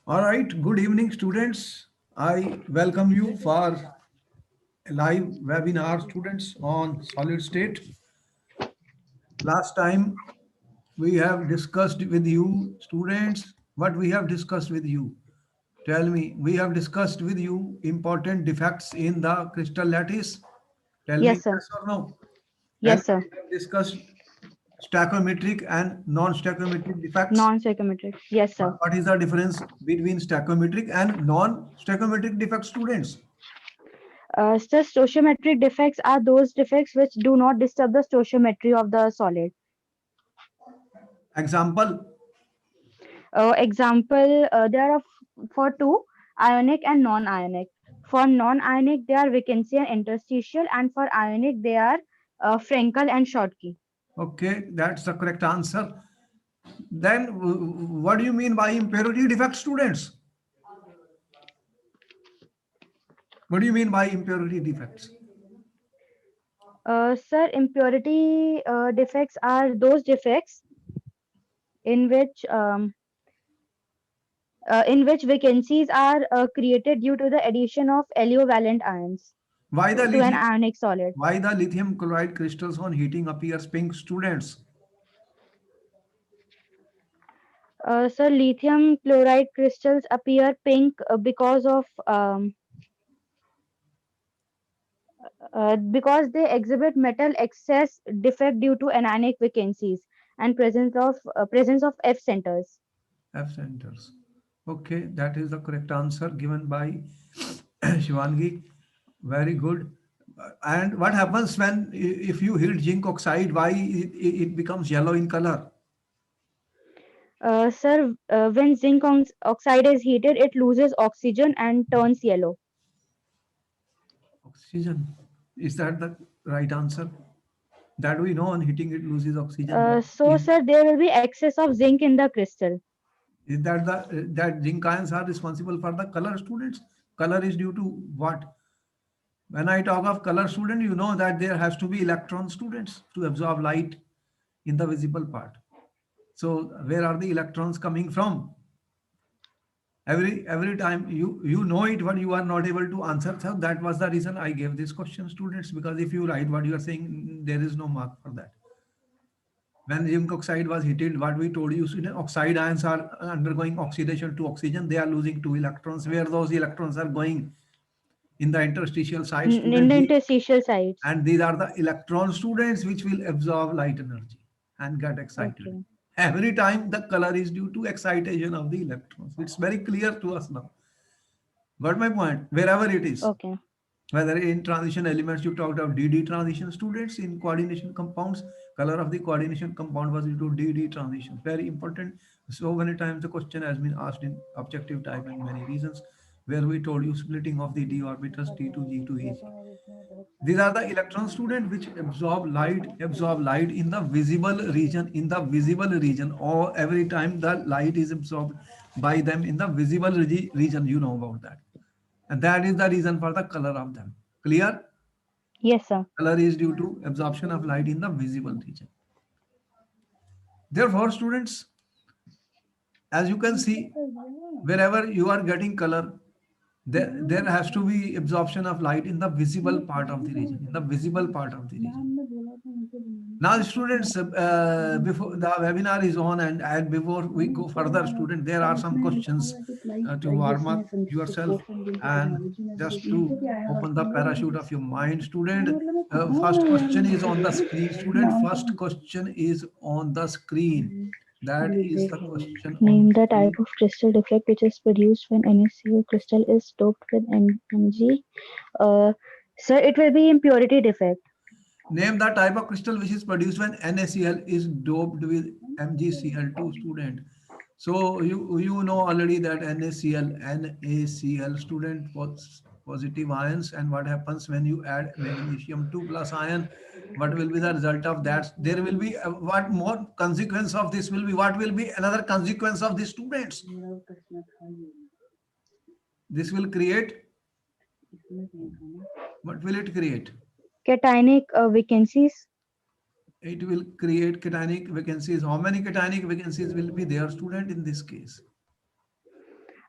All right, good evening, students. I welcome you for a live webinar, students, on solid state. Last time we have discussed with you, students, what we have discussed with you. Tell me, we have discussed with you important defects in the crystal lattice. Tell me Yes, sir. yes or no. And Yes, sir. we have discussed stoichiometric and non-stoichiometric defects. Non-psychometric. Yes, sir. What is the difference between stoichiometric and non-stoichiometric defect, students? So stoichiometric defects are those defects which do not disturb the stoichiometry of the solid. Example, Example, there are for two, ionic and non-ionic. For non-ionic, they are vacancy and interstitial, and for ionic, they are Frankel and Schottky. okay, that's the correct answer. Then, what do you mean by impurity defect, students? What do you mean by impurity defects? Sir, impurity defects are those defects in which vacancies are created due to the addition of aliovalent ions Why the to an lithium? ionic solid. Why the lithium chloride crystals on heating appears pink, students? So lithium chloride crystals appear pink because they exhibit metal excess defect due to anionic vacancies and presence of F centers. F centers. Okay, that is the correct answer given by Shivangi. Very good. And what happens when if you heat zinc oxide? Why it becomes yellow in color? Sir, when oxide is heated, it loses oxygen and turns yellow. Oxygen. Is that the right answer? That we know on heating it loses oxygen. But So, sir, there will be excess of zinc in the crystal. is that that zinc ions are responsible for the color, students? Color is due to what? When I talk of color, student, you know that there has to be electron, students, to absorb light in the visible part. So where are the electrons coming from? Every time you know it, but you are not able to answer. So that was the reason I gave this question, students, because if you write what you are saying, there is no mark for that. When zinc oxide was heated, what we told you, oxide ions are undergoing oxidation to oxygen. They are losing two electrons. Where those electrons are going? In the interstitial side, In student. the interstitial sites. And these are the electron, students, which will absorb light energy and get excited. Okay. Every time the color is due to excitation of the electrons. It's very clear to us now. Got my point? Wherever it is. Okay. Whether in transition elements, you talked of DD transition, students, in coordination compounds, color of the coordination compound was due to DD transition. Very important. So many times the question has been asked in objective type and many reasons, where we told you splitting of the d orbitals T to G to Ag. These are the electron, student, which absorb light in the visible region, or every time the light is absorbed by them in the visible region, you know about that. And that is the reason for the color of them. Clear? Yes, sir. Color is due to absorption of light in the visible region. Therefore, students, as you can see, wherever you are getting color, there has to be absorption of light in the visible part of the region, Now, students, before the webinar is on, and before we go further, student, there are some questions to warm up yourself and just to open the parachute of your mind, student. First question is on the screen, student. First question is on the screen. That is the question on Name the the type screen. of crystal defect which is produced when NaCl crystal is doped with Mg. Uh, Sir, it will be impurity defect. Name the type of crystal which is produced when NaCl is doped with MgCl2, student. So you know already that NaCl student was positive ions, and what happens when you add magnesium 2 plus ion? What will be the result of that? There will be what more consequence of this will be? What will be another consequence of this, students? This will create, what will it create? Cationic vacancies. It will create cationic vacancies. How many cationic vacancies will be there, student, in this case?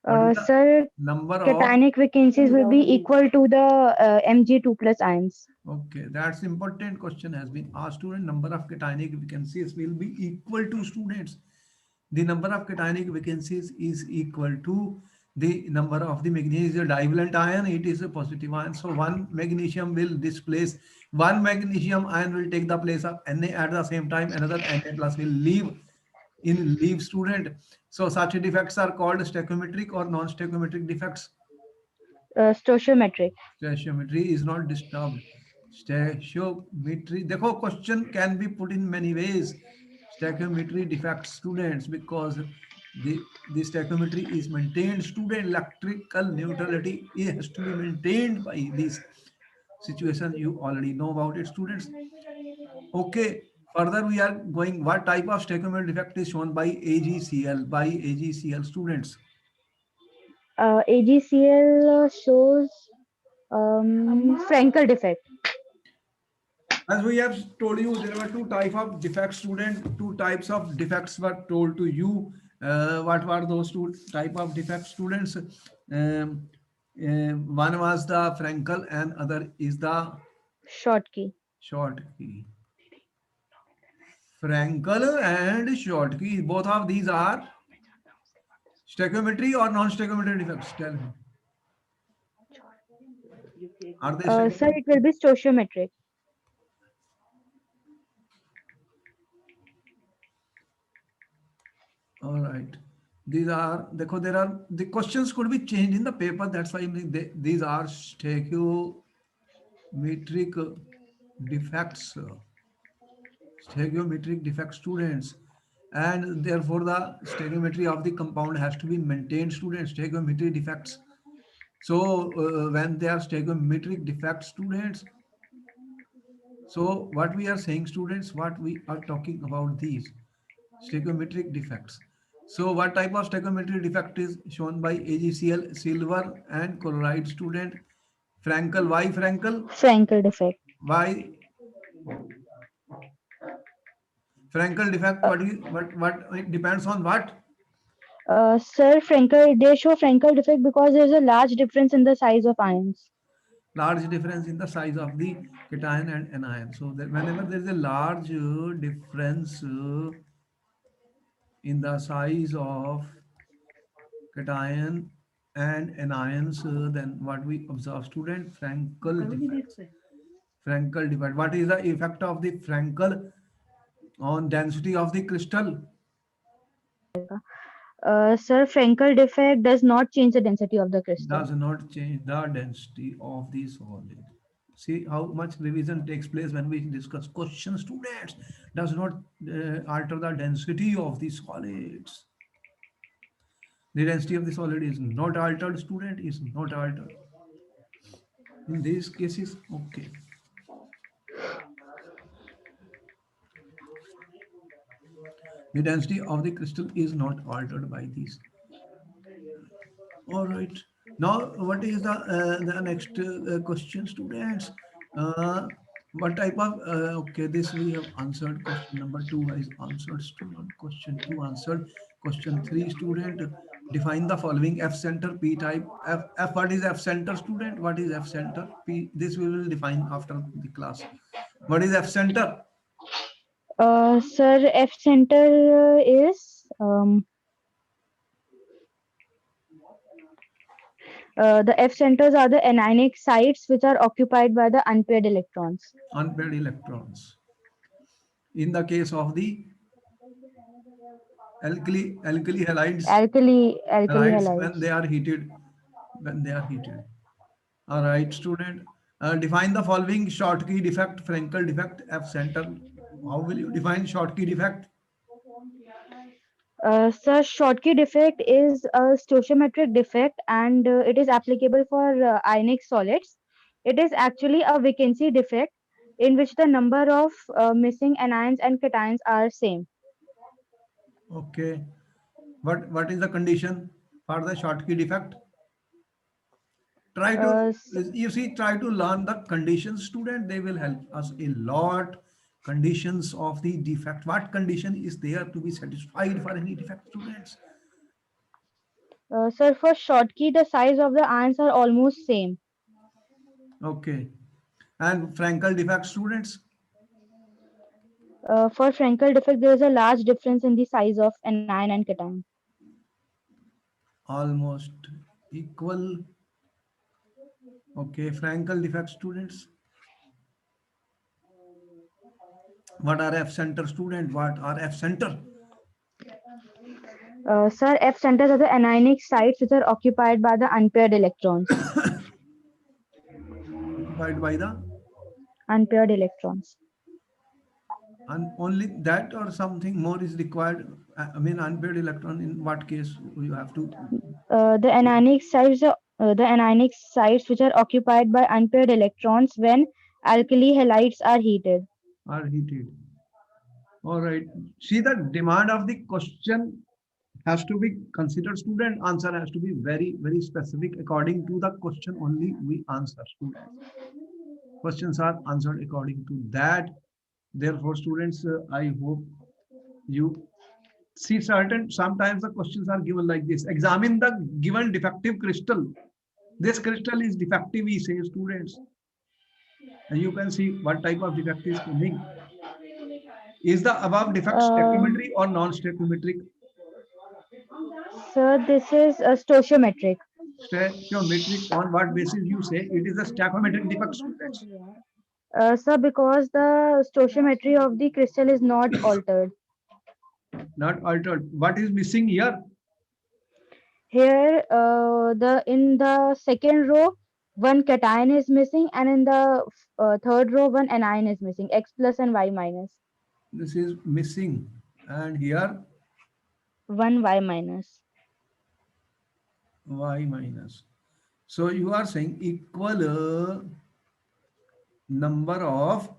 What is the Sir, number of? cationic vacancies will be equal to the Mg2 plus ions. Okay, that's important question has been asked. Student, number of cationic vacancies will be equal to students. The number of cationic vacancies is equal to the number of the magnesium divalent ion. It is a positive ion. So one magnesium will displace, one magnesium ion will take the place of Na. At the same time, another Na plus will leave student. So such defects are called stoichiometric or non-stoichiometric defects. Stoichiometric. Stoichiometry is not disturbed. Stoichiometry, देखो question can be put in many ways. Stoichiometry defects students because the stoichiometry is maintained. Student electrical neutrality has to be maintained by this situation. You already know about it, students. Okay. Further, we are going. What type of stoichiometry defect is shown by AGCL? By AGCL, students. AGCL shows Frankel defect. As we have told you, there were two types of defects, student. Two types of defects were told to you. What were those two type of defects, students? One was the Frankel and other is the Schottky. Schottky. Frankel and Schottky, both of these are stoichiometry or non-stoichiometry defects. Tell me, are they Sir, stoichiometry? it will be stoichiometric. All right. These are, there are, the questions could be changed in the paper. That's why these are stoichiometric defects, stoichiometric defect students. And therefore, the stoichiometry of the compound has to be maintained, students, stoichiometry defects. So, when they are stoichiometric defect students, so what we are saying, students, what we are talking about these stoichiometric defects. So what type of stoichiometric defect is shown by AGCL? Silver and chloride, student. Frankel, why Frankel? Frankel defect. Why Frankel defect? Uh, What it depends on what? Sir, Frankel, they show Frankel defect because there is a large difference in the size of ions. Large difference in the size of the cation and anion. So that whenever there is a large difference in the size of cation and anions, then what we observe, student, Frankel defect. Frankel defect. What is the effect of the Frankel on density of the crystal? Sir, Frankel defect does not change the density of the crystal. Does not change the density of the solid. See how much revision takes place when we discuss questions, students. Does not alter the density of the solids. The density of the solid is not altered, student, is not altered. In these cases, okay. The density of the crystal is not altered by these. All right. Now, what is the next question, students? Uh, what type of okay? This we have answered. Question number two is answered. Student, question two answered. Question three, student. Define the following F center P type. F. What is F center, student? What is F center? P. This we will define after the class. What is F center? Sir, F center is the F centers are the anionic sites which are occupied by the unpaired electrons. Unpaired electrons. In the case of the alkali halides, Alkali when halides. they are heated, when they are heated. All right, student. Define the following Schottky defect, Frankel defect, F center. How will you define Schottky defect? Sir, Schottky defect is a stoichiometric defect and it is applicable for ionic solids. It is actually a vacancy defect in which the number of missing anions and cations are same. Okay. What is the condition for the Schottky defect? Try to, Uh, s- you see, try to learn the conditions, student. They will help us a lot. Conditions of the defect. What condition is there to be satisfied for any defect, students? Sir, for Schottky, the size of the ions are almost same. Okay. And Frankel defect students, For Frankel defect, there is a large difference in the size of anion and cation. almost equal. Okay. Frankel defect students, what are F center student? What are F center? Sir, F centers are the anionic sites which are occupied by the unpaired electrons. Occupied by the Unpaired electrons. and only that or something more is required. I mean, unpaired electron. In what case you have to The anionic sites which are occupied by unpaired electrons when alkali halides are heated. are heated. All right. See, the demand of the question has to be considered. Student answer has to be very, very specific. According to the question only we answer. Students. Questions are answered according to that. Therefore, students, I hope you see certain. Sometimes the questions are given like this. Examine the given defective crystal. This crystal is defective, we say, students. And you can see what type of defect is coming. Is the above defect Uh, stoichiometric or non-stoichiometric? Sir, this is a stoichiometric. Stoichiometric on what basis you say it is a stoichiometric defect, students? Sir, because the stoichiometry of the crystal is not altered. Not altered. What is missing here? Here, the in the second row, one cation is missing, and in the third row, one anion is missing. X plus and Y minus. This is missing. And here One Y minus. Y minus. So you are saying equal number of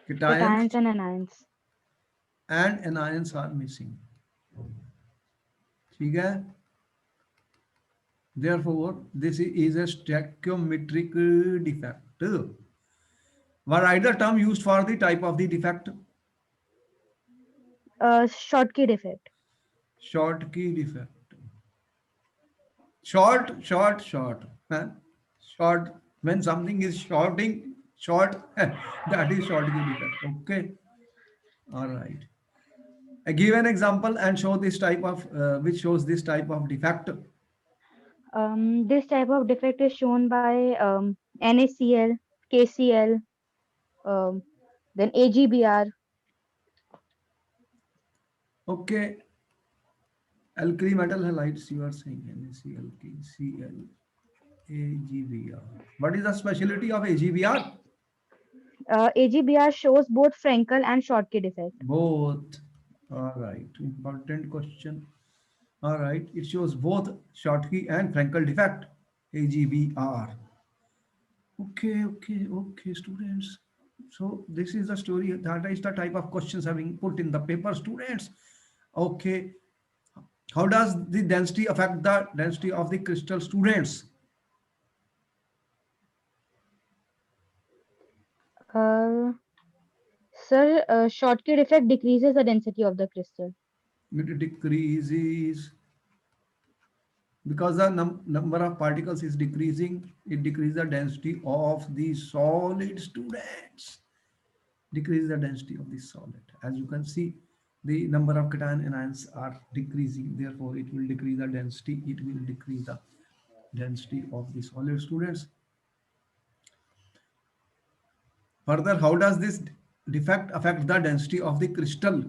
Cations cations and anions. and anions are missing. ठीक है? Therefore, this is a stoichiometric defect. What are the term used for the type of the defect? Schottky defect. Schottky defect. Short. Huh? Short. When something is shorting, short, that is Schottky defect. Okay. All right. Give an example and show this type of, which shows this type of defect. This type of defect is shown by NaCl, KCl, um, then AgBr. Okay. Alkali metal halides, you are saying NaCl, KCl, AgBr. What is the specialty of AgBr? AgBr shows both Frankel and Schottky defect. Both. All right. Important question. All right. It shows both Schottky and Frankel defect. AgBr. Okay, students. So this is the story. That is the type of questions having put in the paper, students. Okay. How does the density affect the density of the crystal, students? Uh, Sir, Schottky defect decreases the density of the crystal. It decreases because the number of particles is decreasing. It decreases the density of the solid, students. Decrease the density of the solid. As you can see, the number of cation anions are decreasing. Therefore, it will decrease the density. It will decrease the density of the solid, students. Further, how does this defect affect the density of the crystal?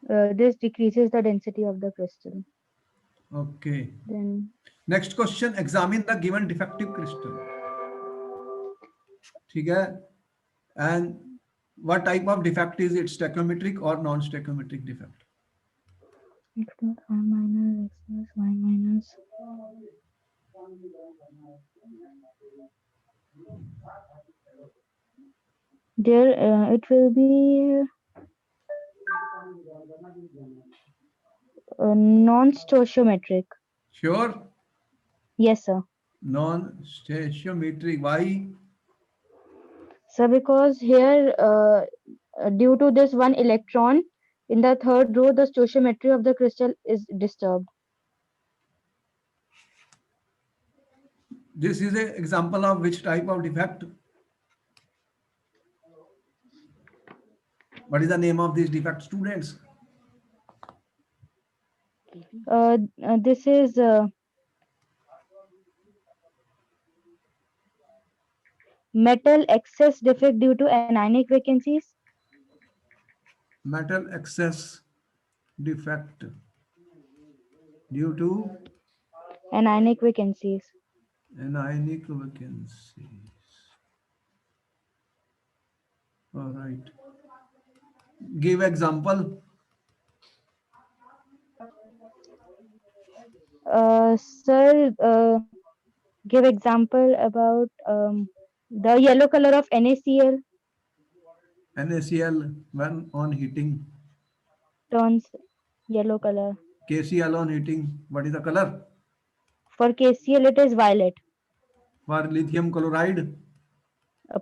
This decreases the density of the crystal. Okay. Then, Next question. Examine the given defective crystal. ठीक है? And what type of defect is it? Stoichiometric or non-stoichiometric defect? X plus Y minus, X plus Y minus. There, it will be non-stoichiometric. Sure. Yes, sir. Non-stoichiometric. Why? So because here, due to this one electron, In the third row, the stoichiometry of the crystal is disturbed. This is an example of which type of defect? What is the name of these defect, students? This is metal excess defect due to anionic vacancies. Metal excess defect due to Anionic vacancies. anionic vacancies. All right. Give example. Sir, give example about the yellow color of NaCl NaCl when on heating. turns yellow color. KCl on heating. What is the color? For KCl, it is violet, For lithium chloride,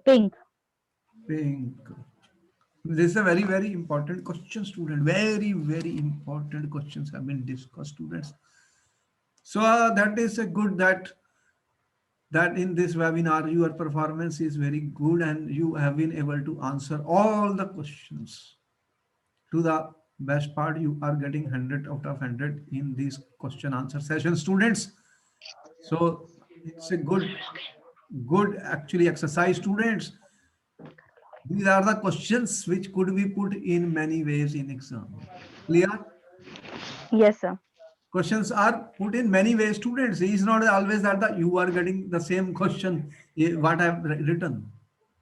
pink. pink. This is a very, very important question, student. Very, very important questions have been discussed, students. So that is a good that in this webinar your performance is very good and you have been able to answer all the questions. To the best part, you are getting 100 out of 100 in these question answer session, students. So it's a good actually exercise, students. These are the questions which could be put in many ways in exam. Clear? Yes, sir. Questions are put in many ways, students. It's not always that you are getting the same question what I have written.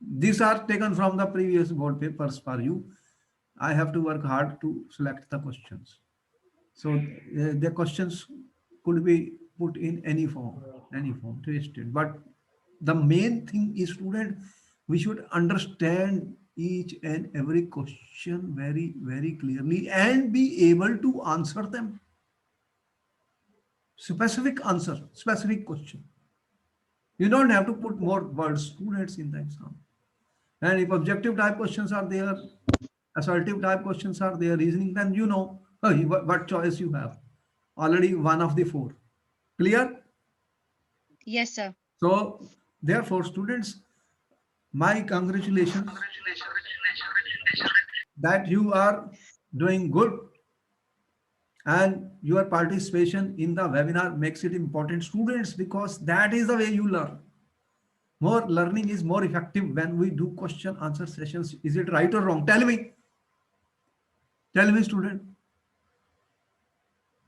These are taken from the previous board papers for you. I have to work hard to select the questions. So the questions could be put in any form, twisted. But the main thing is, student, we should understand each and every question very, very clearly and be able to answer them. Specific answer, specific question. You don't have to put more words, students, in the exam. And if objective type questions are there, assertive type questions are there, reasoning, then you know what choice you have. Already one of the four. Clear? Yes, sir. So, therefore, students, my congratulations that you are doing good and your participation in the webinar makes it important, students, because that is the way you learn. More learning is more effective when we do question answer sessions. Is it right or wrong? Tell me, student.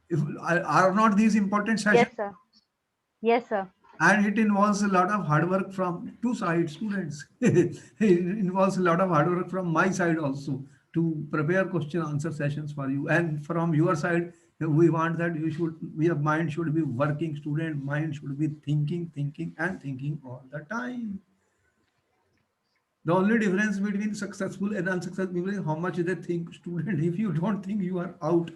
If are not these important sessions? Yes, sir. Yes, sir. And it involves a lot of hard work from two sides, students. It involves a lot of hard work from my side also to prepare question answer sessions for you. And from your side, we want that your mind should be working, student. Mind should be thinking, and thinking all the time. The only difference between successful and unsuccessful people is how much they think, student. If you don't think, you are out.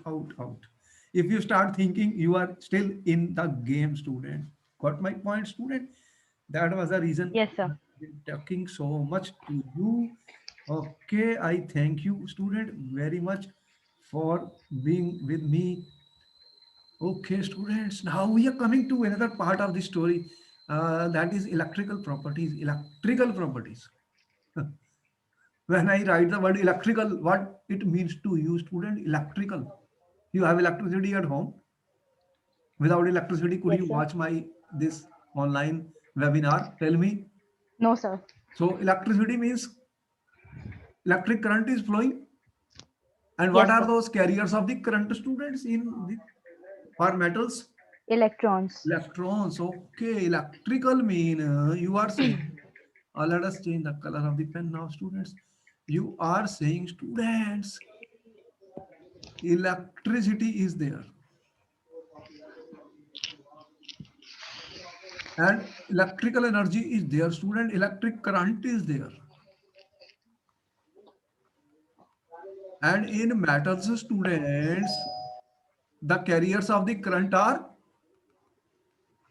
If you start thinking, you are still in the game, student. Got my point, student? That was the reason Yes, sir. I've been talking so much to you. Okay, I thank you, student, very much for being with me. Okay, students, now we are coming to another part of the story. That is electrical properties. Electrical properties. When I write the word electrical, what it means to you, student? Electrical. You have electricity at home. Without electricity, could Yes, you sir. watch my this online webinar? Tell me. No, sir. So electricity means electric current is flowing. And what Yes, are sir. those carriers of the current, students, in the for metals? Electrons. Electrons. Okay, electrical mean you are saying. Let us change the color of the pen now, students. You are saying, students, electricity is there and electrical energy is there, student. Electric current is there, and in metals, students, the carriers of the current are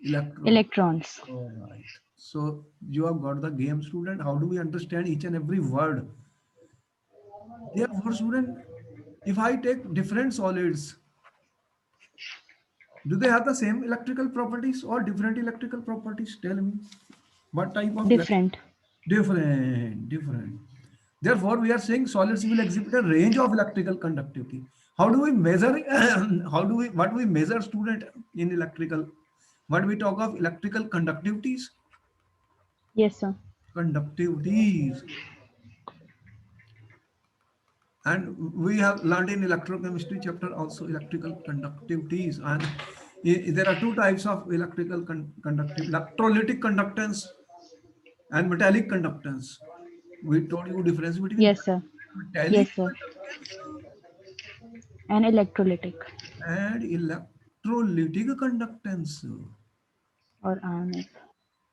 electrons. Electrons. All right, so you have got the game, student. How do we understand each and every word? Therefore, student, If I take different solids, do they have the same electrical properties or different electrical properties? Tell me. What type of Different. different. Therefore, we are saying solids will exhibit a range of electrical conductivity. How do we measure? What do we measure, student, in electrical? What we talk of electrical conductivities? Yes, sir. Conductivities, and we have learned in electrochemistry chapter also electrical conductivities, and there are two types of electrical conductive: electrolytic conductance and metallic conductance. We told you difference between Yes, sir. metallic Yes, sir. conductance And electrolytic and electrolytic conductance. or ionic.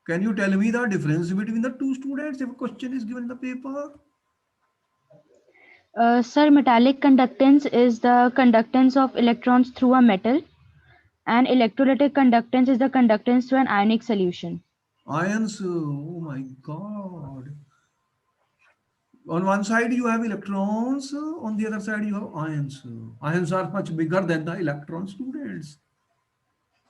Can you tell me the difference between the two, students, if a question is given in the paper? Sir, metallic conductance is the conductance of electrons through a metal, and electrolytic conductance is the conductance to an ionic solution. Ions, oh my God. On one side you have electrons, on the other side you have ions. Ions are much bigger than the electrons, students.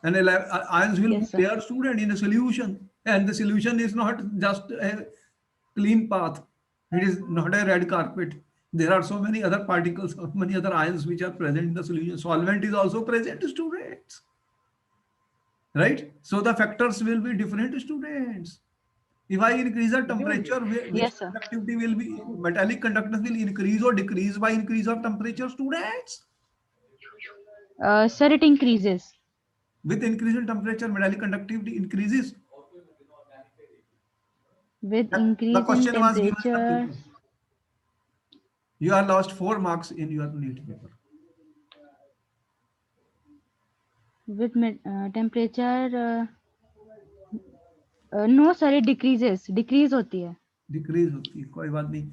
And ions will Yes, go sir. there, student, in a solution. And the solution is not just a clean path. It is not a red carpet. There are so many other particles, so many other ions which are present in the solution. Solvent is also present, students. Right? So the factors will be different, students. If I increase the temperature, which Yes, sir. conductivity will be, metallic conductance will increase or decrease by increase of temperature, students? Sir, it increases With increase in temperature, metallic conductivity increases. with The increase in question was given in the temperature. paper. You are lost 4 marks in your NEET paper. With temperature. No, sir, it decreases. Decrease होती है. Decrease होती है, कोई बात नहीं.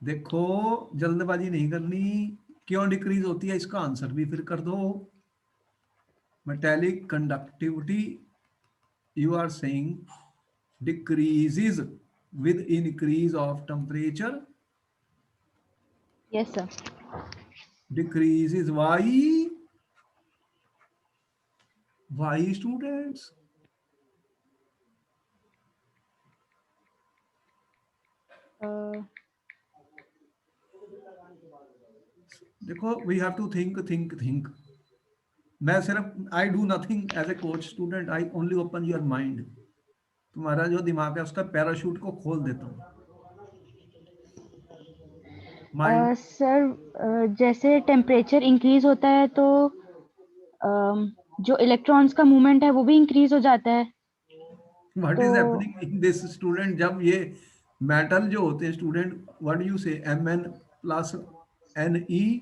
देखो, जल्दबाजी नहीं करनी. क्यों डिक्रीज होती है, इसका आंसर भी फिर कर दो. Metallic conductivity, you are saying, decreases with increase of temperature. Yes, sir. Decreases. Why, students? Uh, देखो, we have to think. मैं सिर्फ I do nothing as a coach, student. I only open your mind. तुम्हारा जो दिमाग है उसका parachute को खोल देता हूँ. माइंड. सर, जैसे टेम्परेचर इंक्रीज होता है तो जो इलेक्ट्रॉन्स का मूवमेंट है वो भी इंक्रीज हो जाता है. व्हाट तो is happening in this, student? जब ये मेटल जो होते हैं, student, what you say, Mn plus Ne.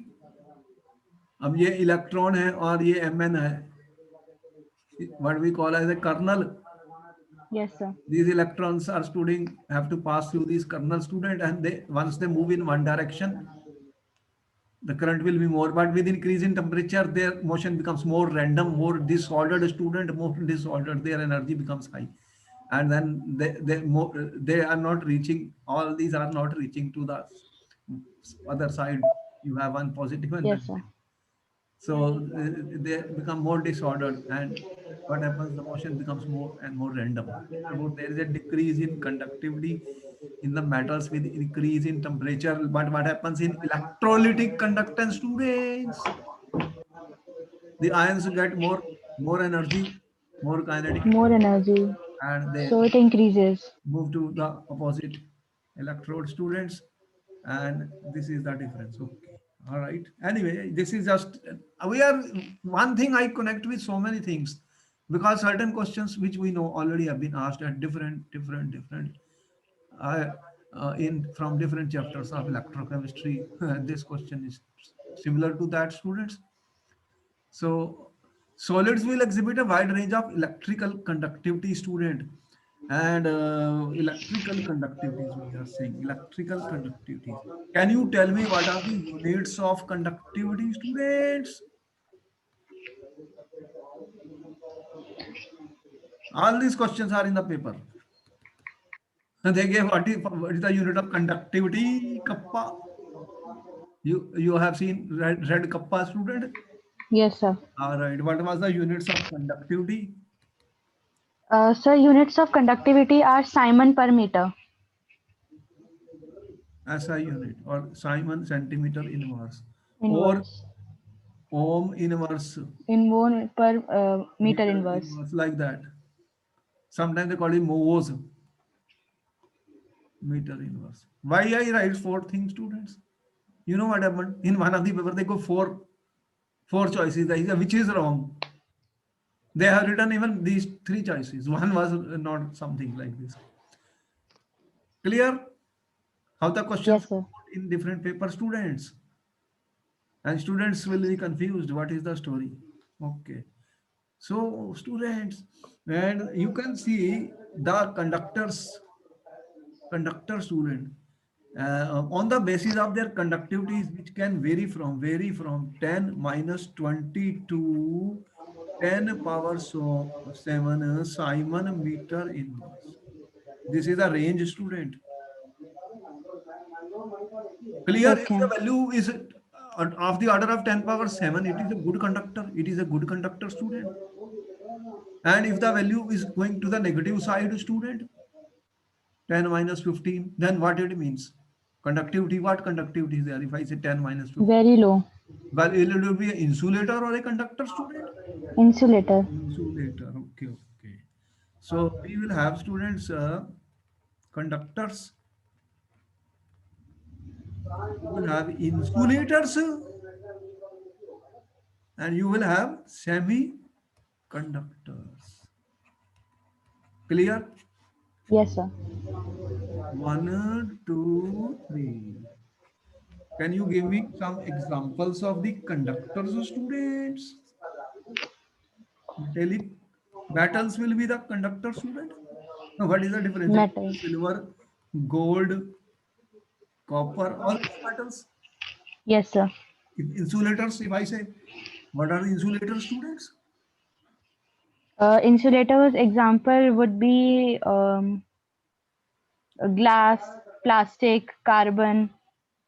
अब ये इलेक्ट्रॉन है और ये Mn है, what we call as a kernel. Yes sir. These electrons are student have to pass through these kernel, student, and they, once they move in one direction, the current will be more, but with increase in temperature their motion becomes more random, more disordered, student, more disordered, their energy becomes high, and then they are not reaching, all these are not reaching to the other side. You have one positive and yes sir. negative. So they become more disordered, and what happens, the motion becomes more and more random. Therefore, there is a decrease in conductivity in the metals with increase in temperature. But what happens in electrolytic conductance, students? The ions get more energy, more kinetic More energy, energy, and they so it increases. move to the opposite electrode, students. And this is the difference. Okay, all right. Anyway, this is just, we are, one thing I connect with so many things, because certain questions which we know already have been asked at different uh, in from different chapters of electrochemistry. This question is similar to that, students. So solids will exhibit a wide range of electrical conductivity, student, and electrical conductivities. We are saying electrical conductivities. Can you tell me what are the units of conductivity, students? All these questions are in the paper. They gave what is the unit of conductivity? Kappa. You have seen red kappa, student? Yes, sir. All right. What was the units of conductivity? Sir, units of conductivity are Simon per meter. SI unit or Simon centimeter inverse or Inverse. ohm inverse, In mole per meter meter inverse. inverse, like that. Sometimes they call it MOS, meter inverse. Why I write four things, students? You know what happened? In one of the paper, they go four choices. They say, which is wrong? They have written even these three choices. One was not something like this. Clear? How the questions Yes, sir. in different paper, students? And students will be confused. What is the story? Okay. So, students, and you can see the conductor student on the basis of their conductivities, which can vary from 10 minus 20 to 10 power 7 Simon meter inverse. This is a range, student. Clear? If Okay. the value is of the order of 10 power 7, it is a good conductor. It is a good conductor, student. And if the value is going to the negative side, student, 10 minus 15, then what it means? Conductivity, what conductivity is there? If I say 10 minus 15, Very low. well, it will be an insulator or a conductor, student? Insulator. Insulator. Okay, okay. So we will have students, conductors, you will have insulators, and you will have semiconductors. Clear? Yes, sir. One, two, three. Can you give me some examples of the conductors, students? Tele metals will be the conductor, student. Now, what is the difference? Metal. Silver, gold, copper, all these metals. Yes, sir. If insulators, if I say, what are the insulators, students? Insulators example would be glass, plastic, carbon.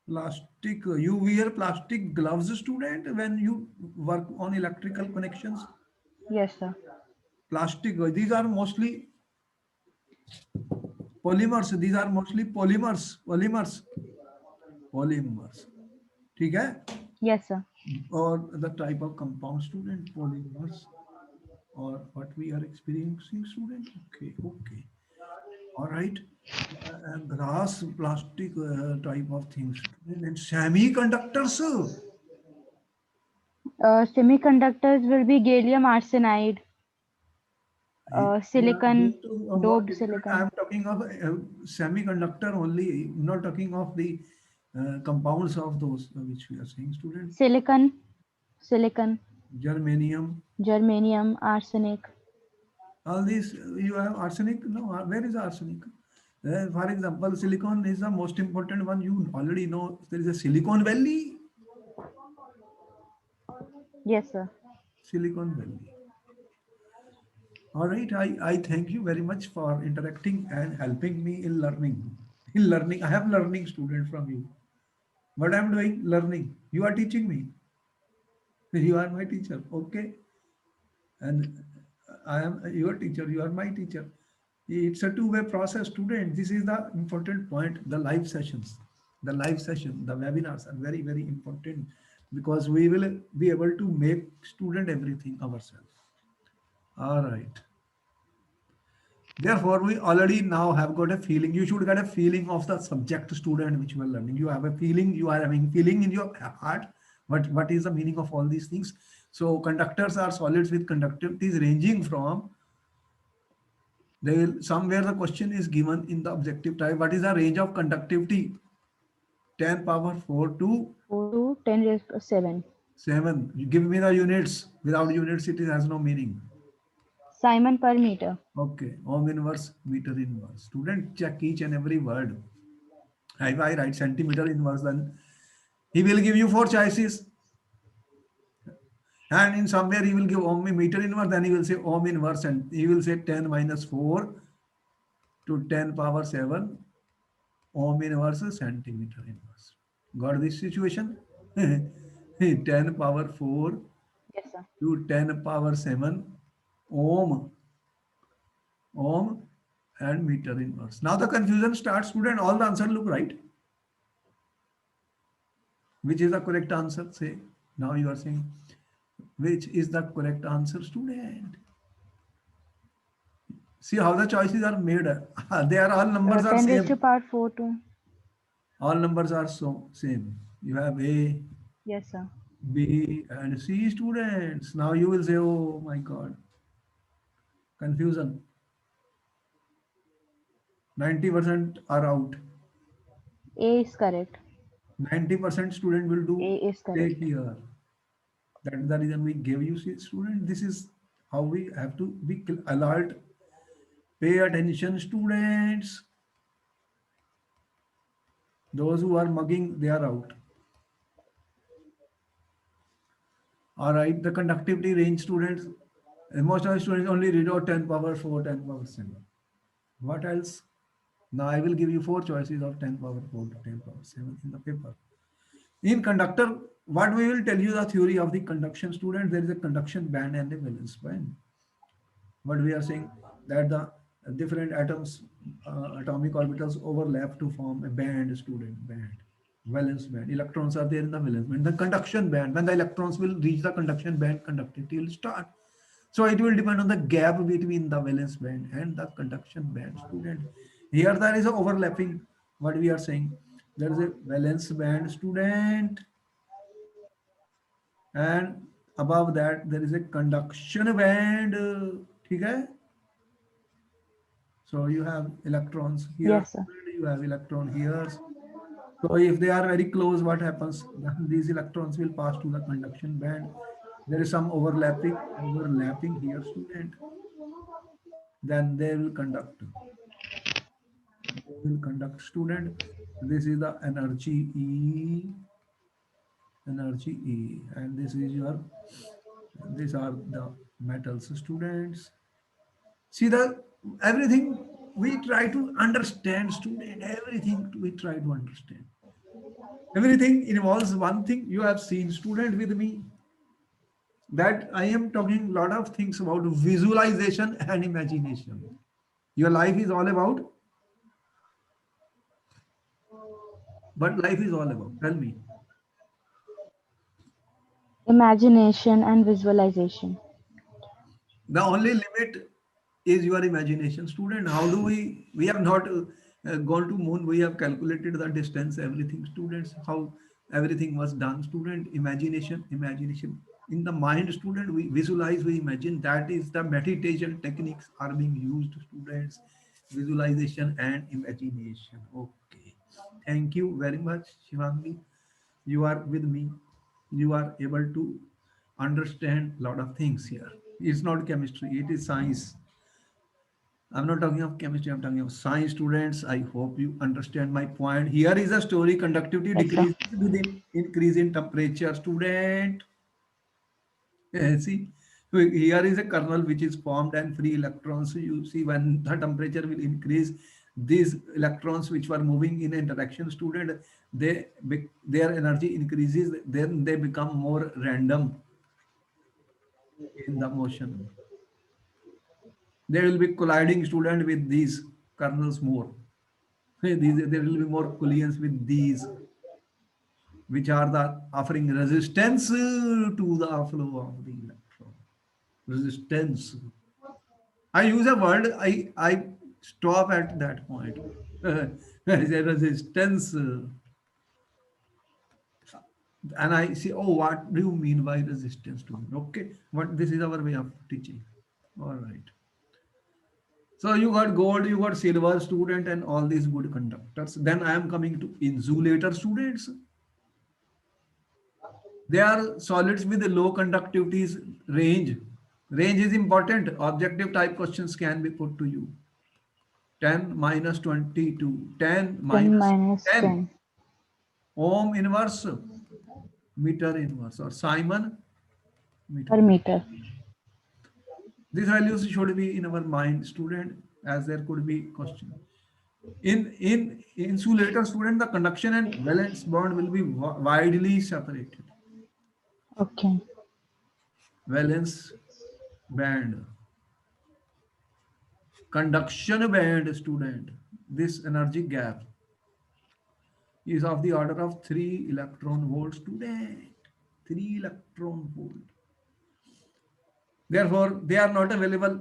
Plastic. You wear plastic gloves, student, when you work on electrical connections. Yes, sir. Plastic. These are mostly polymers. These are mostly polymers. Polymers. ठीक है? Yes, sir. Or the type of compound, student, polymers, or what we are experiencing, student. Okay, okay, all right. Glass, plastic, type of things, and semiconductors. Semiconductors will be gallium arsenide, We are silicon, going to more doped difficult. I silicon, am talking of semiconductor only, not talking of the compounds of those which we are saying, student. silicon, silicon, Germanium, germanium, arsenic. all these, you have arsenic. No, where is arsenic? For example, silicon is the most important one. You already know there is a Silicon Valley. Yes, sir. Silicon Valley. All right. I thank you very much for interacting and helping me in learning. In learning, I have learning student from you. What I'm doing? Learning. You are teaching me. You are my teacher. Okay. And I am your teacher. You are my teacher. It's a two-way process, student. This is the important point. The live sessions, the webinars are very, very important because we will be able to make student everything ourselves. All right. Therefore, we already now have got a feeling. You should get a feeling of the subject, student, which you are learning. You have a feeling. You are having feeling in your heart. What is the meaning of all these things? So conductors are solids with conductivities ranging from, they will somewhere the question is given in the objective type. What is the range of conductivity? 10 power 4 to 4 to 10 raised to 7. 7. You give me the units. Without units, it has no meaning. Simon per meter. Okay. Ohm inverse, meter inverse. Student, check each and every word. If I write centimeter inverse, then he will give you four choices. And in somewhere he will give ohm meter inverse, then he will say ohm inverse, and he will say 10 minus 4 to 10 power 7 ohm inverse centimeter inverse. Got this situation? 10 power 4 Yes, sir. to 10 power 7 ohm, ohm and meter inverse. Now the confusion starts, student. All the answer look right. Which is the correct answer? Say. Now you are saying, which is the correct answer, student? See how the choices are made. They are all numbers are 10 raised to same. power 4 to. All numbers are so same. You have A, Yes, sir. B, and C students. Now you will say, oh my God, confusion. 90% are out. A is correct. 90% student will A do is stay correct. here. That is the reason we gave you, see, student. This is how we have to be alert. Pay attention, students. Those who are mugging, they are out. All right, the conductivity range, students. Most of the students only read out 10 power 4, 10 power 7. What else? Now I will give you four choices of 10 power 4 to 10 power 7 in the paper. In conductor, what we will tell you the theory of the conduction, student. There is a conduction band and a valence band. What we are saying that the different atoms, atomic orbitals overlap to form a band, student band, valence band. Electrons are there in the valence band. The conduction band, when the electrons will reach the conduction band, conductivity will start. So it will depend on the gap between the valence band and the conduction band, student. Here there is a overlapping. What we are saying, there is a valence band, student, and above that there is a conduction band. Okay? So you have electrons here, Yes, sir. you have electron here. So if they are very close, what happens? Then these electrons will pass to the conduction band. There is some overlapping here, student. Then they will conduct. They will conduct, student. This is the energy E, and this is your. These are the metals, students. See the everything we try to understand, student. Everything we try to understand. Everything involves one thing. You have seen, student, with me that I am talking a lot of things about visualization and imagination. Your life is all about, but life is all about. Tell me. Imagination and visualization. The only limit is your imagination, student. How do we have not gone to moon, we have calculated the distance, everything, students, how everything was done, student. Imagination in the mind, student. We visualize, we imagine. That is the meditation techniques are being used, students. Visualization and imagination. Okay, thank you very much, Shivangi. You are with me. You are able to understand a lot of things here. It's not chemistry, it is science. I'm not talking of chemistry, I'm talking of science, students. I hope you understand my point. Here is a story: conductivity Yes, sir. decreases with increase in temperature, student. See, here is a kernel which is formed and free electrons. So you see, when the temperature will increase, these electrons which were moving in interaction, student, their energy increases, then they become more random in the motion. They will be colliding, student, with these kernels more. There will be more collisions with these, which are the offering resistance to the flow of the electron. Resistance. I use a word, I stop at that point. There is a resistance. And I say, oh, what do you mean by resistance to me? Okay, what this is our way of teaching. All right. So you got gold, you got silver, student, and all these good conductors. Then I am coming to insulator, students. They are solids with a low conductivity range. Range is important. Objective type questions can be put to you. 10 minus 22. 10 10 minus minus 10. 10 Ohm inverse, meter inverse, or Simon meter per inverse. meter. These values should be in our mind, student, as there could be question. In insulator student, the conduction and valence bond will be widely separated. Okay. Valence band, conduction band student. This energy gap is of the order of 3 electron volt student. 3 electron volt. Therefore, they are not available,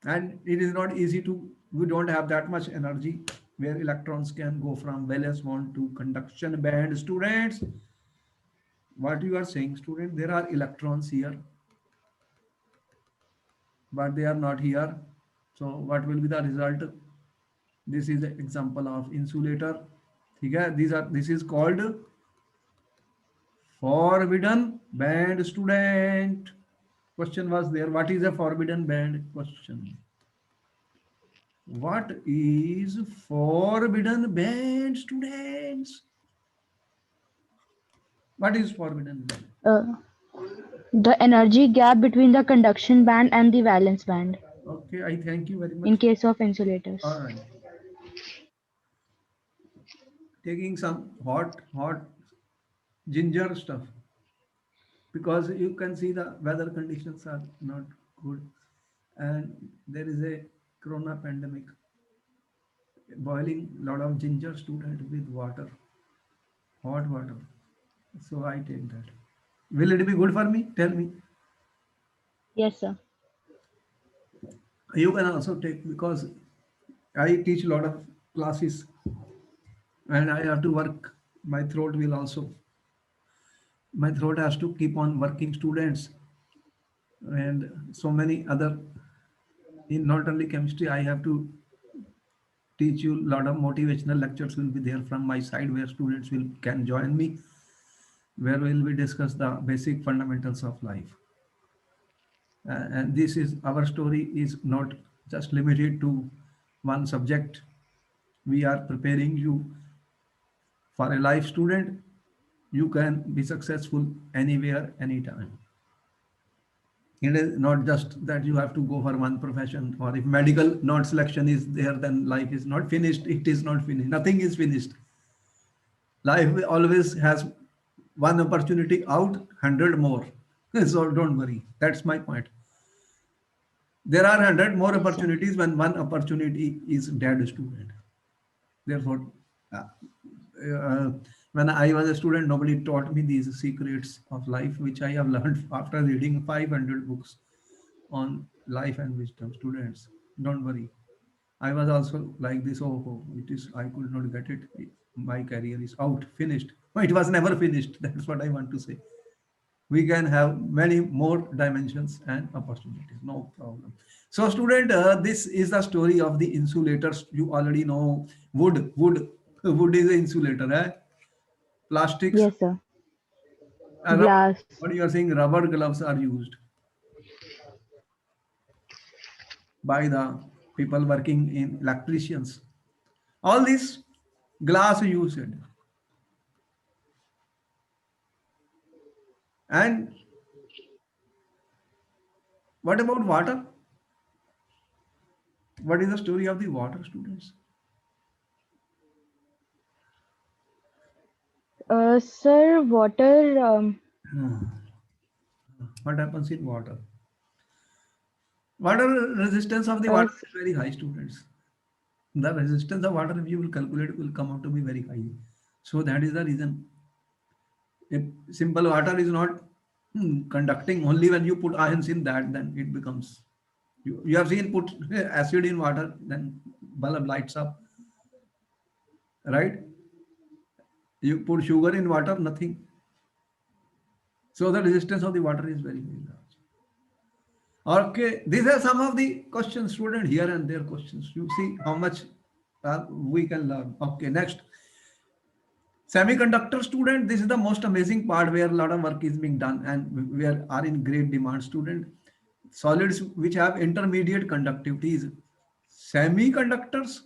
and it is not easy to, we don't have that much energy where electrons can go from valence bond to conduction band students. What you are saying student, there are electrons here but they are not here. So what will be the result? This is an example of insulator. Okay, this is called forbidden band student. Question was there, what is a forbidden band? Question, what is forbidden band students? What is forbidden band? Uh, the energy gap between the conduction band and the valence band Okay, I thank you very in much. case of insulators. All right, taking some hot ginger stuff, because you can see the weather conditions are not good and there is a corona pandemic. Boiling lot of ginger student with water, hot water, so I take that. Will it be good for me? Tell me. Yes, sir. You can also take, because I teach a lot of classes and I have to work. My throat will also, my throat has to keep on working students, and so many other, in not only chemistry I have to teach you. A lot of motivational lectures will be there from my side where students will can join me, where will we discuss the basic fundamentals of life. And this is, our story is not just limited to one subject. We are preparing you for a life student. You can be successful anywhere, anytime. It is not just that you have to go for one profession, or if medical not selection is there, then life is not finished. It is not finished. Nothing is finished. Life always has one opportunity out, 100 more. So don't worry. That's my point. There are 100 more Yes, sir. opportunities when one opportunity is dead student. Therefore, uh, uh, when I was a student, nobody taught me these secrets of life, which I have learned after reading 500 books on life and wisdom. Students, don't worry. I was also like this. Oh, it is, I could not get it. My career is out, finished. No, it was never finished. That's what I want to say. We can have many more dimensions and opportunities, no problem. So student, this is the story of the insulators. You already know wood is an insulator, eh? Plastics, Yes, sir. rubber, Glass. what you are saying, rubber gloves are used by the people working in electricians. All this glass used. And what about water? What is the story of the water, students? Sir, water. What happens in water? Water resistance of the Uh, water is very high, students. The resistance of water, if you will calculate, will come out to be very high. So that is the reason. If simple water is not conducting, only when you put ions in that, then it becomes. You have seen, put acid in water, then bulb lights up, right? You put sugar in water, nothing. So the resistance of the water is very, very large. Okay, these are some of the questions, student, here and there questions. You see how much we can learn. Okay, next. Semiconductor student, this is the most amazing part where a lot of work is being done and we are in great demand, student. Solids which have intermediate conductivities. Semiconductors,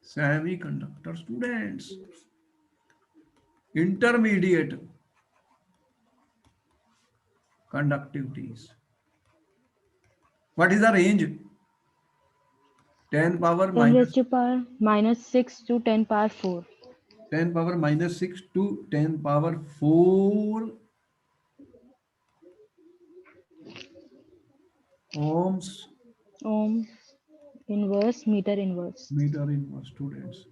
semiconductor students, intermediate conductivities. What is the range? 10 power 10 minus raised to power minus 6 to 10 power 4. 10 power minus 6 to 10 power 4 ohms Ohm inverse, meter inverse. meter inverse, students.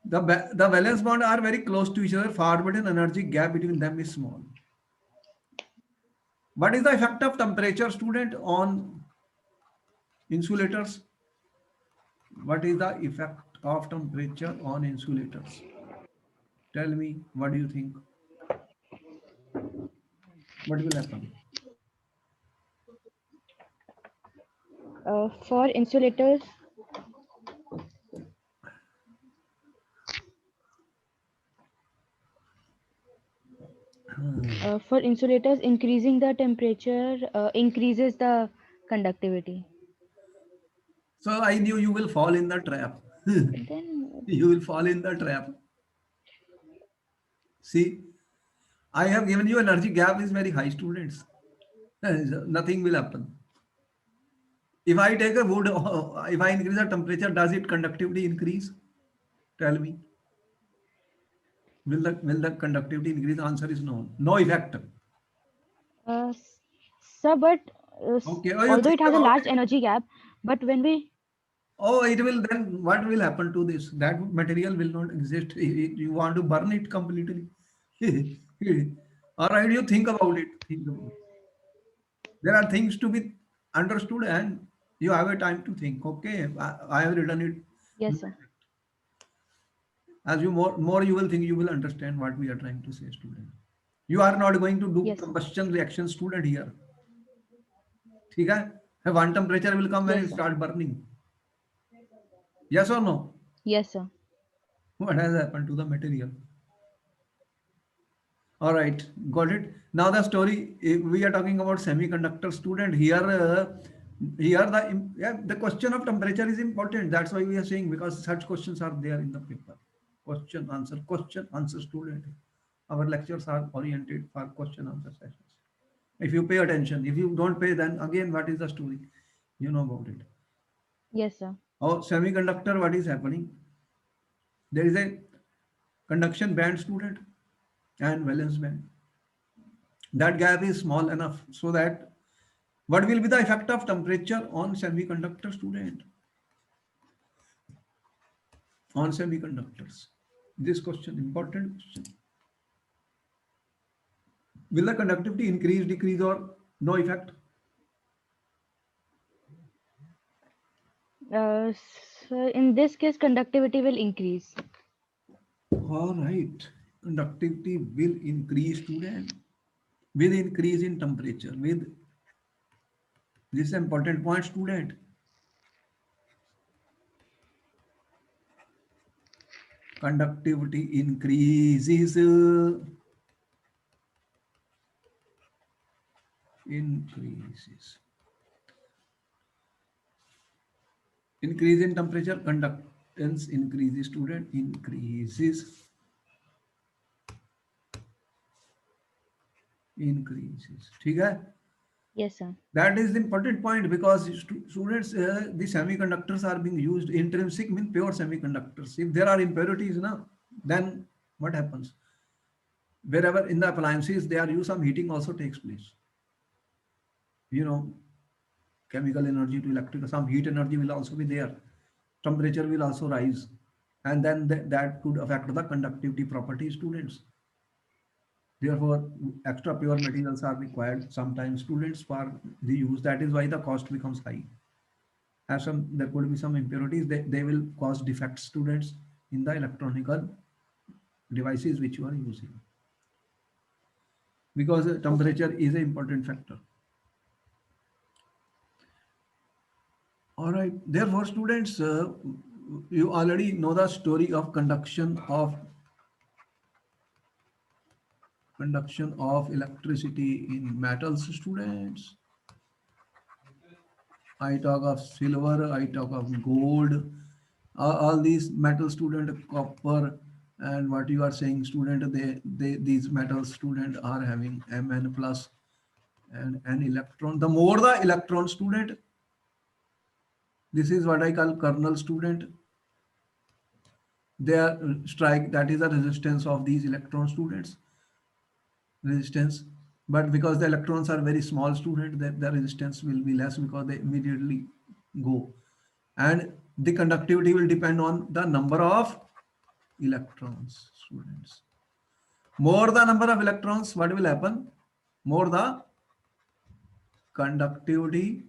The valence bond are very close to each other. Forward and energy gap between them is small. What is the effect of temperature, student, on insulators? What is the effect of temperature on insulators? Tell me, what do you think? What will happen? For insulators, increasing the temperature increases the conductivity. So I knew you will fall in the trap. Then, You will fall in the trap. See, I have given you energy gap is very high, students. Nothing will happen. If I take a wood, if I increase the temperature, does it conductivity increase? Tell me. Will the conductivity increase? Answer is no. No effect. uh, sir, but Okay. Oh, you although think it has a about large it. energy gap, but when we Oh, it will then. What will happen to this? That material will not exist. You want to burn it completely. All right. You think about it. Think about it. There are things to be understood, and you have a time to think. Okay. I have written it. yes, sir. As you more you will think, you will understand what we are trying to say, student. You are not going to do Yes, sir. combustion reaction, student, here. ठीक है? One temperature will come when Yes, it sir. start burning. Yes or no? Yes, sir. What has happened to the material? All right, got it. Now the story, we are talking about semiconductor, student. Here the question of temperature is important. That's why we are saying, because such questions are there in the paper. Question answer, student. Our lectures are oriented for question answer sessions. If you pay attention, if you don't pay, then again, what is the story? You know about it. Yes, sir. Oh, semiconductor, what is happening? There is a conduction band, student, and valence band. That gap is small enough so that what will be the effect of temperature on semiconductor, student? On semiconductors. This question, important question. Will the conductivity increase, decrease, or no effect? So in this case, conductivity will increase. All right. Conductivity will increase, student, with increase in temperature. With this important point, student. Conductivity increases. Increases. Increase in temperature, conductance increases, student, increases. ठीक है? Yes, sir. That is the important point, because students, the semiconductors are being used. Intrinsic means pure semiconductors. If there are impurities, then what happens? Wherever in the appliances they are used, some heating also takes place. You know, chemical energy to electrical, some heat energy will also be there. Temperature will also rise, and then that could affect the conductivity properties, students. Therefore, extra pure materials are required sometimes, students, for the use. That is why the cost becomes high. As there could be some impurities, they will cause defects, students, in the electronical devices which you are using. Because Okay. temperature is an important factor. All right. Therefore, students, you already know the story of conduction of electricity in metals, students. I talk of silver, I talk of gold, all these metals, student, copper, and what you are saying, student, these metals, student, are having Mn plus and an electron. The more the electron, student, This is what I call kernel student. Their strike, that is the resistance of these electron students, resistance. But because the electrons are very small student, that the resistance will be less because they immediately go. And the conductivity will depend on the number of electrons, students. More the number of electrons, what will happen? More the conductivity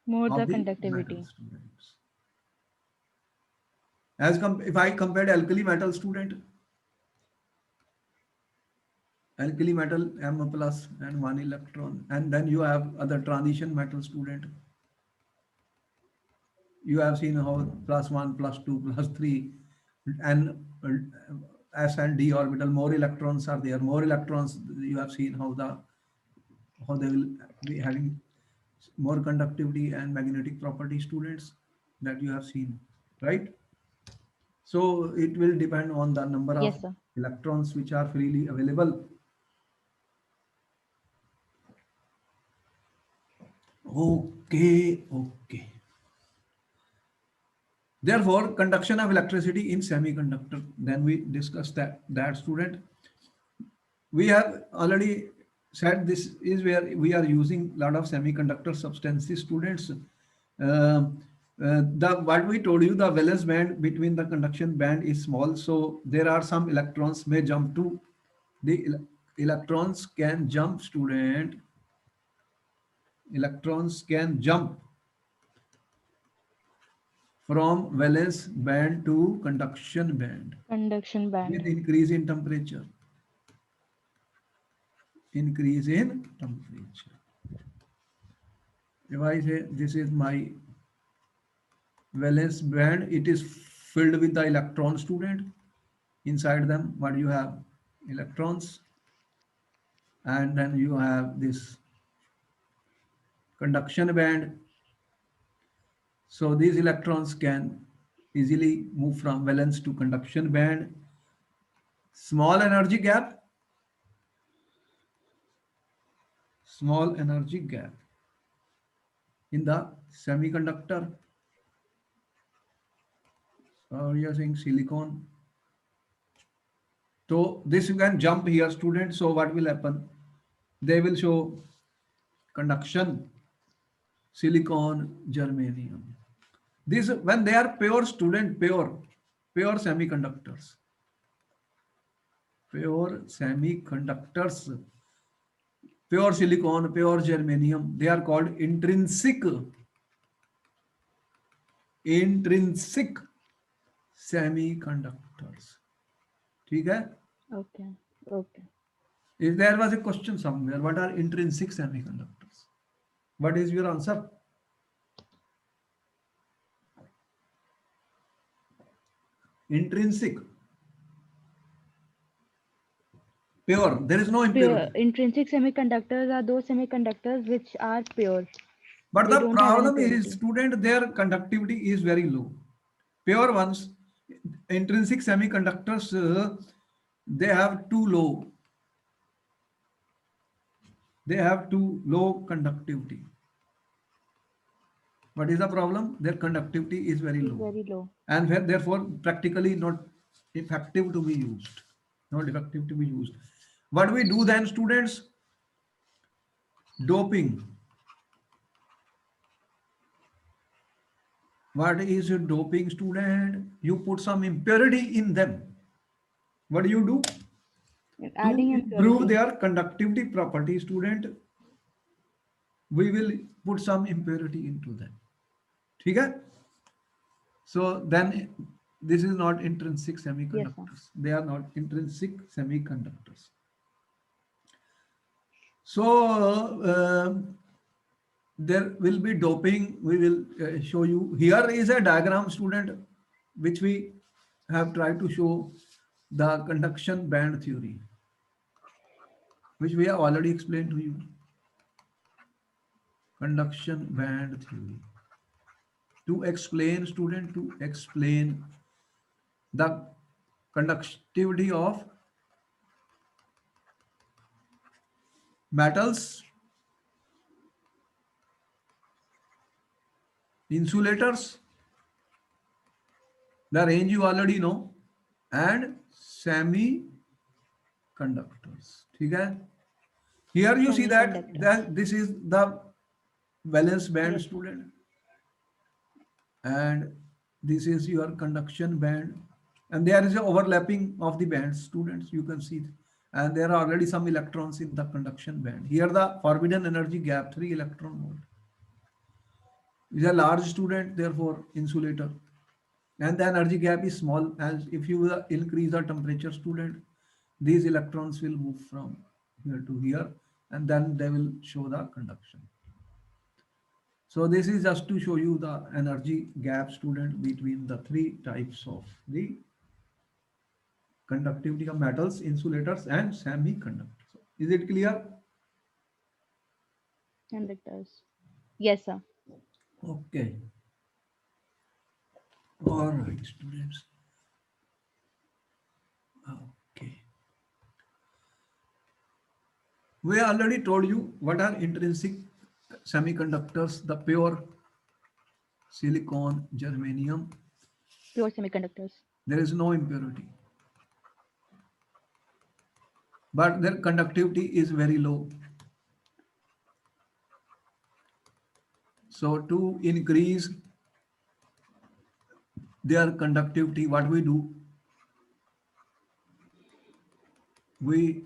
More the of the metal conductivity. students. As if I compared alkali metal student, alkali metal M plus and one electron, and then you have other transition metal student. You have seen how plus one, plus two, plus three, and S and D orbital, more electrons are there. More electrons, you have seen how they will be having more conductivity and magnetic property students that you have seen, right? So it will depend on the number of Yes, sir. electrons which are freely available. Okay. Therefore, conduction of electricity in semiconductor. Then we discussed that student. We have already said this is where we are using a lot of semiconductor substances, students. The what we told you, the valence band between the conduction band is small, so there are some electrons may jump to the electrons can jump, student. Electrons can jump from valence band to conduction band Conduction with band. increase in temperature. Increase in temperature. If I say this is my valence band, it is filled with the electron, student. Inside them, what you have? Electrons, and then you have this conduction band. So these electrons can easily move from valence to conduction band. Small energy gap, small energy gap in the semiconductor. So you are saying silicon. So this you can jump here, student. So what will happen? They will show conduction, silicon, germanium. This when they are pure, student, pure semiconductors, pure semiconductors, pure silicon, pure germanium. They are called intrinsic semiconductors. ठीक है? Okay. Okay. If there was a question somewhere, what are intrinsic semiconductors? What is your answer? Intrinsic, pure. There is no Pure impurity. intrinsic semiconductors are those semiconductors which are pure. But They the don't have any problem is, purity. student, their conductivity is very low. Pure ones, intrinsic semiconductors, they have too low. They have too low conductivity. What is the problem? Their conductivity is very Is low, very low. and therefore practically not effective to be used. Not effective to be used. What we do then, students? Doping. What is a doping, student? You put some impurity in them. What do you do? And To adding improve impurity. their conductivity property, student, we will put some impurity into them. Okay? So then this is not intrinsic Yes, sir. semiconductors. They are not intrinsic semiconductors. So there will be doping. We will show you. Here is a diagram, student, which we have tried to show the conduction band theory, which we have already explained to you. Conduction band theory. To explain, student, to explain the conductivity of metals Insulators, the range you already know, and semiconductors. ठीक है? Here you see Semiconductor. that this is the valence band, Yes. student, and this is your conduction band, and there is a overlapping of the bands, students, you can see, and there are already some electrons in the conduction band. Here the forbidden energy gap 3 electron volt is a large, student, therefore insulator, and the energy gap is small, as if you increase the temperature, student, these electrons will move from here to here, and then they will show the conduction. So this is just to show you the energy gap, student, between the three types of the conductivity of metals, insulators, and semiconductors. Is it clear? Conductors. Yes, sir. Okay. All right, students. Okay. We already told you what are intrinsic semiconductors, the pure silicon, germanium. Pure semiconductors. There is no impurity, but their conductivity is very low. So to increase their conductivity, what we do? We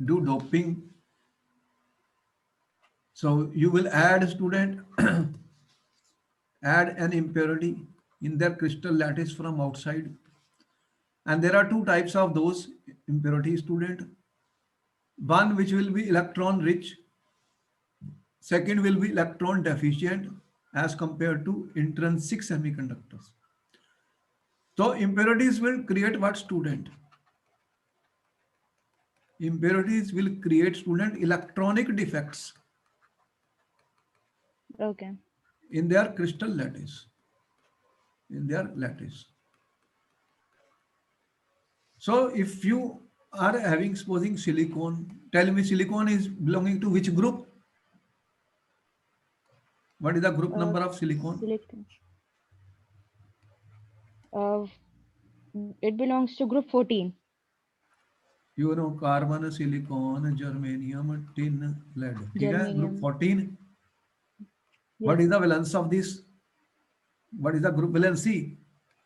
do doping. So you will add, student, add an impurity in their crystal lattice from outside. And there are two types of those impurities, student. One which will be electron rich, second will be electron deficient as compared to intrinsic semiconductors. So impurities will create what, student? Impurities will create, student, electronic defects Okay. in their crystal lattice, in their lattice. So if you are having, supposing silicon, tell me silicon is belonging to which group? What is the group number of silicon? Silicon. Uh, it belongs to group 14. You know, carbon, silicon, germanium, tin, lead. ठीक है? Group Germanium. 14. Yes, What is sir. the valence of this? What is the group valency?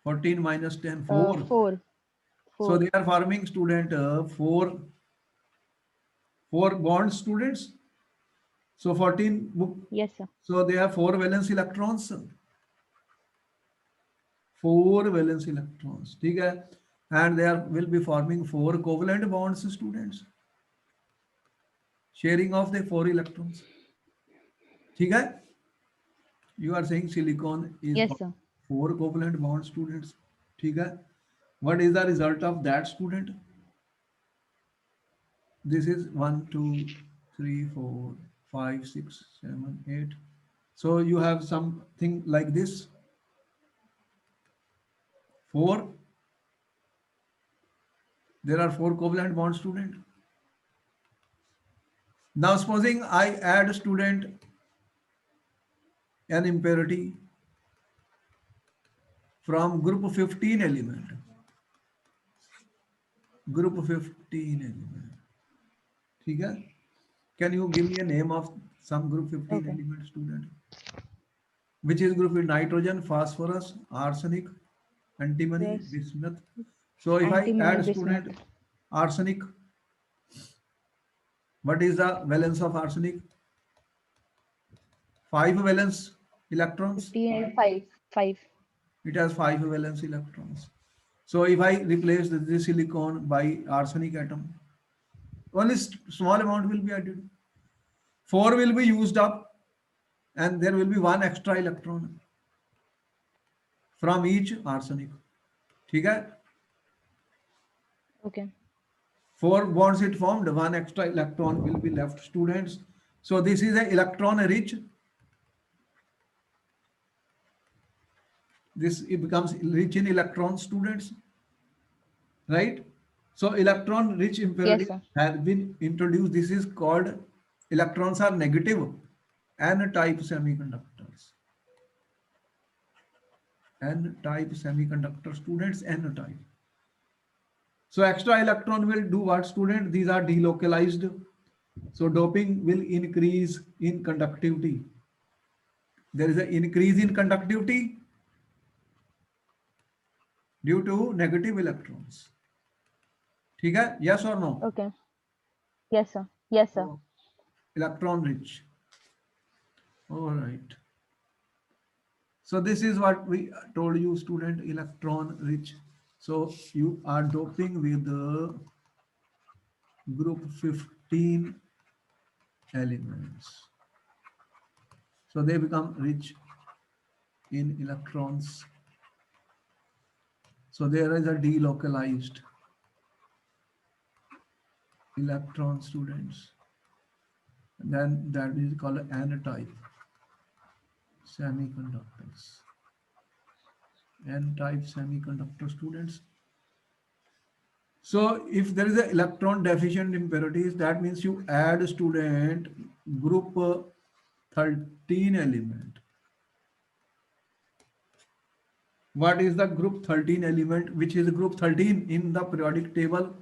14 minus 10, 4. 4. So 4. they are forming, student, four bonds, students. So 14, Yes, sir. so they have 4 valence electrons. 4 valence electrons. ठीक है? And they will be forming 4 covalent bonds, students. Sharing of the 4 electrons. ठीक है? You are saying silicon is Yes, sir. 4 covalent bonds, students. ठीक है? What is the result of that, student? This is 1, 2, 3, 4, 5, 6, 7, 8. So you have something like this. 4. There are 4 covalent bonds, student. Now supposing I add, student, an impurity from group 15 element. Group 15 element. ठीक है? Can you give me a name of some group 15 Okay. element, student? Which is group with nitrogen, phosphorus, arsenic, antimony, Yes. bismuth. So if I Antimony, add, bismuth. student, arsenic, what is the valence of arsenic? 5 valence electrons. 15. 5. 5. It has 5 valence electrons. So if I replace this silicon by arsenic atom, only small amount will be added. 4 will be used up, and there will be 1 extra electron from each arsenic. ठीक है? Okay. 4 bonds it formed, 1 extra electron will be left, students. So this is a electron rich. This, it becomes rich in electrons, students, right? So electron rich impurity Yes, sir. has been introduced. This is called, electrons are negative n-type semiconductors. N-type semiconductor students, N-type. So extra electron will do what, student? These are delocalized. So doping will increase in conductivity. There is an increase in conductivity due to negative electrons. ठीक है? Yes or no? Okay. Yes, sir. Yes, sir. So, electron rich. All right. So this is what we told you, student, electron rich. So you are doping with the group 15 elements. So they become rich in electrons. So there is a delocalized electron, students. And then that is called N-type semiconductors. N-type semiconductor, students. So if there is an electron deficient impurities, that means you add, student, group 13 element. What is the group 13 element? Which is group 13 in the periodic table?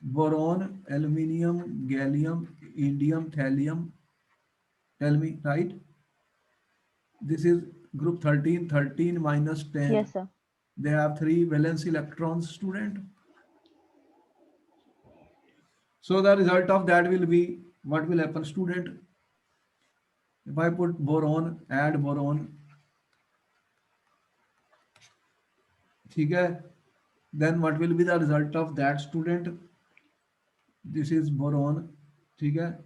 Boron, aluminium, gallium, indium, thallium. Tell me, right? This is group 13, 13 minus 10. Yes, sir. They have 3 valence electrons, student. So the result of that will be, what will happen, student? If I put boron, add boron, ठीक है? Then what will be the result of that, student? This is boron, ठीक है?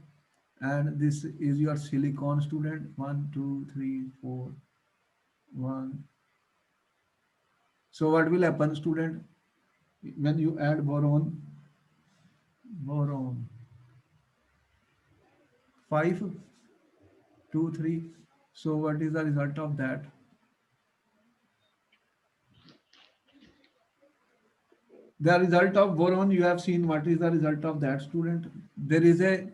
And this is your silicon, student. 1, 2, 3, 4, 1. So what will happen, student? When you add boron, 5, 2, 3. So what is the result of that? The result of boron, you have seen. What is the result of that, student? There is a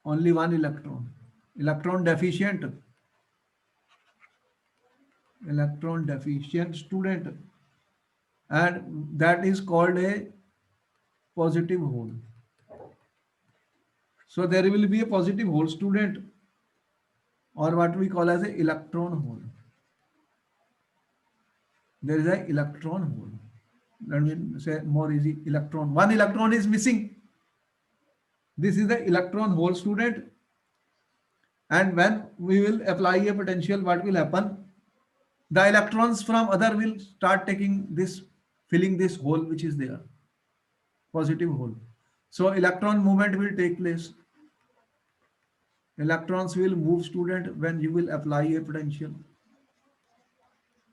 only one electron deficient student, and that is called a positive hole. So there will be a positive hole, student, or what we call as a electron hole. There is a electron hole. Let me say more easy. One electron is missing. This is the electron hole, student. And when we will apply a potential, what will happen? The electrons from other will start taking this, filling this hole which is there, positive hole. So electron movement will take place. Electrons will move, student, when you will apply a potential.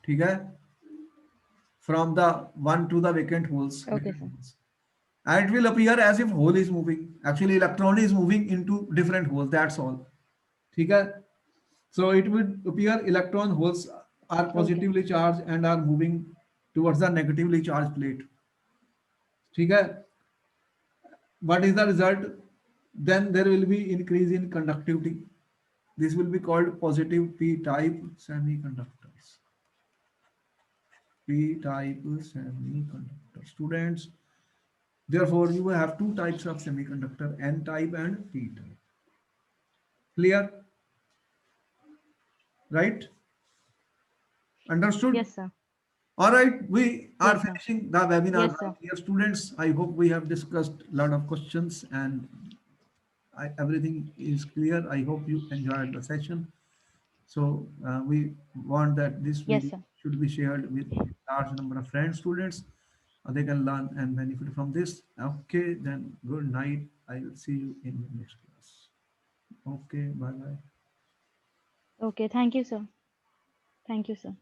ठीक है? From the one to the vacant holes. Okay, sir. And it will appear as if hole is moving. Actually, electron is moving into different holes. That's all. ठीक है? So it would appear electron holes are positively charged and are moving towards the negatively charged plate. ठीक है? What is the result? Then there will be increase in conductivity. This will be called positive p-type semiconductors. P-type semiconductor, students. Therefore, you have 2 types of semiconductor, N-type and P-type. Clear? Right? Understood? Yes, sir. All right, we are Yes, sir. finishing the webinar. Yes, sir. Dear students, I hope we have discussed a lot of questions and everything is clear. I hope you enjoyed the session. So we want that this Yes, video sir. should be shared with large number of friends, students. They can learn and benefit from this. Okay, then good night. I will see you in the next class. Okay, bye bye. Okay. Thank you, sir. Thank you, sir.